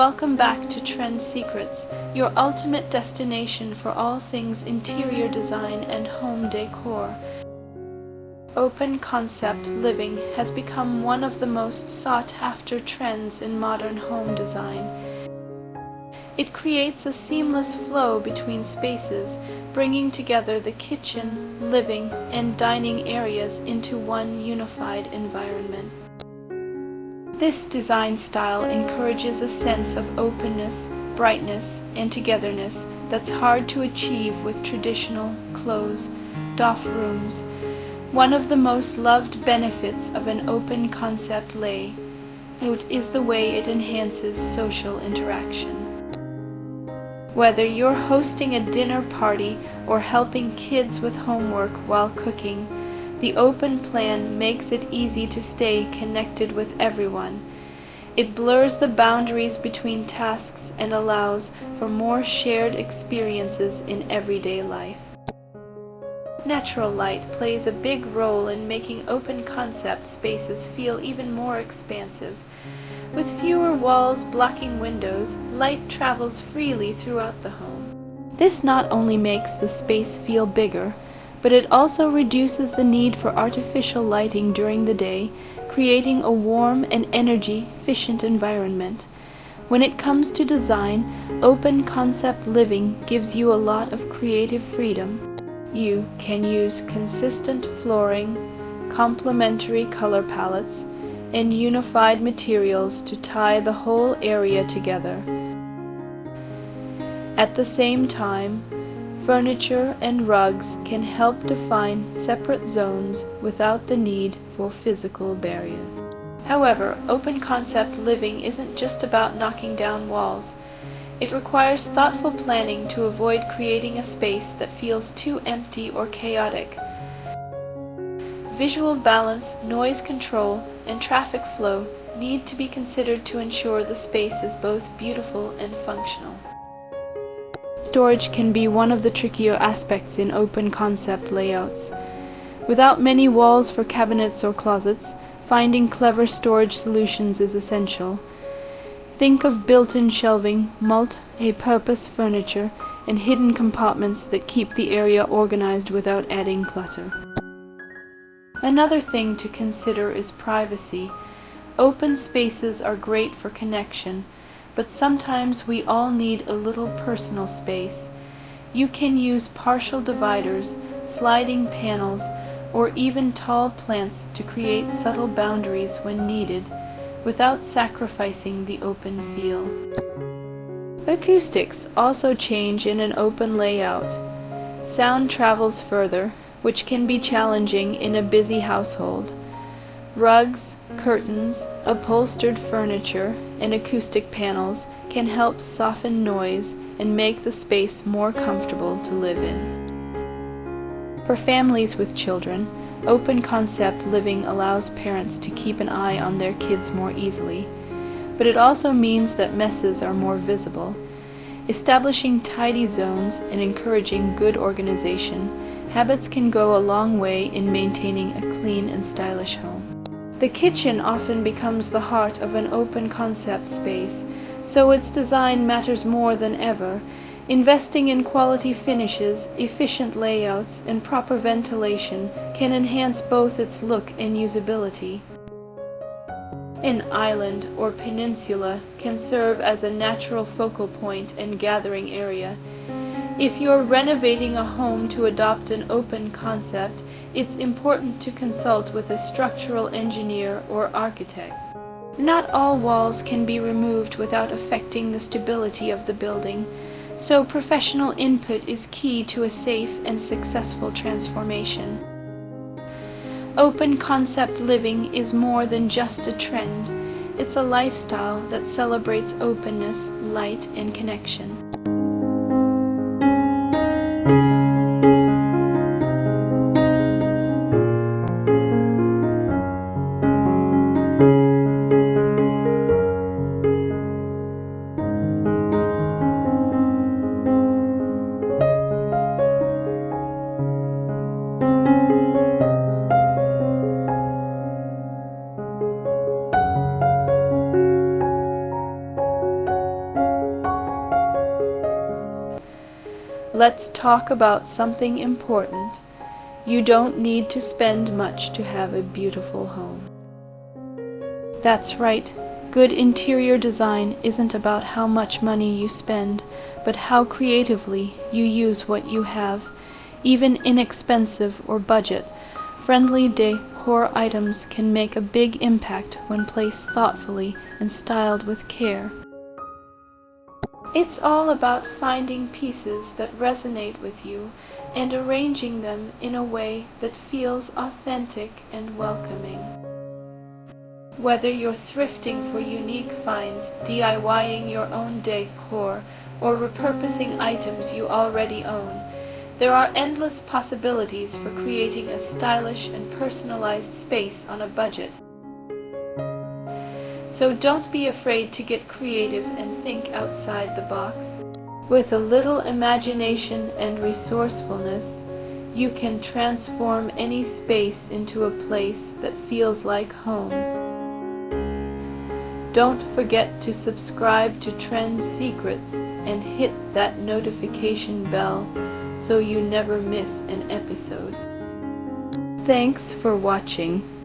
welcome back to Trend Secrets, your ultimate destination for all things interior design and home decor. Open concept living has become one of the most sought-after trends in modern home design. It creates a seamless flow between spaces, bringing together the kitchen, living, and dining areas into one unified environment. This design style encourages a sense of openness, brightness, and togetherness that's hard to achieve with traditional, closed, off rooms. One of the most loved benefits of an open concept layout is the way it enhances social interaction. Whether you're hosting a dinner party or helping kids with homework while cooking, the open plan makes it easy to stay connected with everyone. It blurs the boundaries between tasks and allows for more shared experiences in everyday life. Natural light plays a big role in making open concept spaces feel even more expansive. With fewer walls blocking windows, light travels freely throughout the home. This not only makes the space feel bigger, but it also reduces the need for artificial lighting during the day, creating a warm and energy-efficient environment. When it comes to design, open concept living gives you a lot of creative freedom. You can use consistent flooring, complementary color palettes, and unified materials to tie the whole area together. At the same time, furniture and rugs can help define separate zones without the need for physical barriers. However, open concept living isn't just about knocking down walls. It requires thoughtful planning to avoid creating a space that feels too empty or chaotic. Visual balance, noise control, and traffic flow need to be considered to ensure the space is both beautiful and functional. Storage can be one of the trickier aspects in open concept layouts. Without many walls for cabinets or closets, finding clever storage solutions is essential. Think of built-in shelving, multi-purpose furniture, and hidden compartments that keep the area organized without adding clutter. Another thing to consider is privacy. Open spaces are great for connection, but sometimes we all need a little personal space. You can use partial dividers, sliding panels, or even tall plants to create subtle boundaries when needed, without sacrificing the open feel. Acoustics also change in an open layout. Sound travels further, which can be challenging in a busy household. Rugs, curtains, upholstered furniture, and acoustic panels can help soften noise and make the space more comfortable to live in. For families with children, open concept living allows parents to keep an eye on their kids more easily, but it also means that messes are more visible. Establishing tidy zones and encouraging good organization, habits can go a long way in maintaining a clean and stylish home. The kitchen often becomes the heart of an open concept space, so its design matters more than ever. Investing in quality finishes, efficient layouts, and proper ventilation can enhance both its look and usability. An island or peninsula can serve as a natural focal point and gathering area. If you're renovating a home to adopt an open concept, it's important to consult with a structural engineer or architect. Not all walls can be removed without affecting the stability of the building, so professional input is key to a safe and successful transformation. Open concept living is more than just a trend. It's a lifestyle that celebrates openness, light, and connection. let's talk about something important. You don't need to spend much to have a beautiful home. That's right. Good interior design isn't about how much money you spend, but how creatively you use what you have. Even inexpensive or budget-friendly decor items can make a big impact when placed thoughtfully and styled with care. It's all about finding pieces that resonate with you and arranging them in a way that feels authentic and welcoming. Whether you're thrifting for unique finds, DIYing your own decor, or repurposing items you already own, there are endless possibilities for creating a stylish and personalized space on a budget. So don't be afraid to get creative and think outside the box. With a little imagination and resourcefulness, you can transform any space into a place that feels like home. Don't forget to subscribe to Trend Secrets and hit that notification bell so you never miss an episode. Thanks for watching.